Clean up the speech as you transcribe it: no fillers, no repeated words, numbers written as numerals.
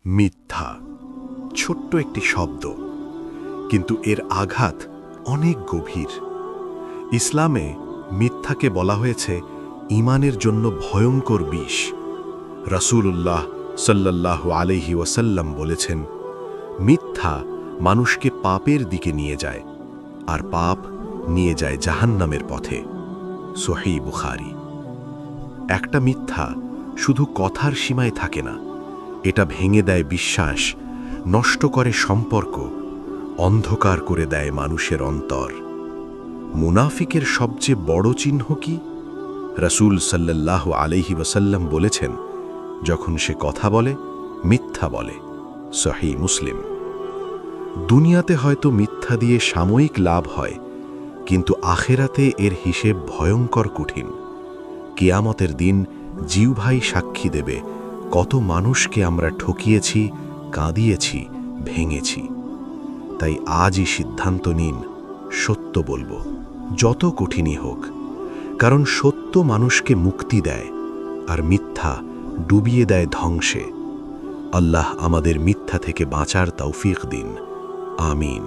মিথ্যা ছোট্ট একটি শব্দ, কিন্তু এর আঘাত অনেক গভীর। ইসলামে মিথ্যাকে বলা হয়েছে ঈমানের জন্য ভয়ঙ্কর বিষ। রাসূলুল্লাহ সাল্লাল্লাহু আলাইহি ওয়াসাল্লাম বলেছেন, মিথ্যা মানুষকে পাপের দিকে নিয়ে যায়, আর পাপ নিয়ে যায় জাহান্নামের পথে। সহিহ বুখারী। একটা মিথ্যা শুধু কথার সীমায় থাকে না, এটা ভেঙে দেয় বিশ্বাস, নষ্ট করে সম্পর্ক, অন্ধকার করে দেয় মানুষের অন্তর। মুনাফিকের সবচেয়ে বড় চিহ্ন কি? রাসূল সাল্লাল্লাহু আলাইহি ওয়াসাল্লাম বলেছেন, যখন সে কথা বলে মিথ্যা বলে। সহিহ মুসলিম। দুনিয়াতে হয়তো মিথ্যা দিয়ে সাময়িক লাভ হয়, কিন্তু আখেরাতে এর হিসেব ভয়ঙ্কর কঠিন। কিয়ামতের দিন জিহ্বাই সাক্ষী দেবে কত মানুষকে আমরা ঠকিয়েছি, কাঁদিয়েছি, ভেঙেছি। তাই আজই সিদ্ধান্ত নিন, সত্য বলবো, যত কঠিনই হোক, কারণ সত্য মানুষকে মুক্তি দেয়, আর মিথ্যা ডুবিয়ে দেয় ধ্বংসে। আল্লাহ আমাদের মিথ্যা থেকে বাঁচার তৌফিক দিন। আমিন।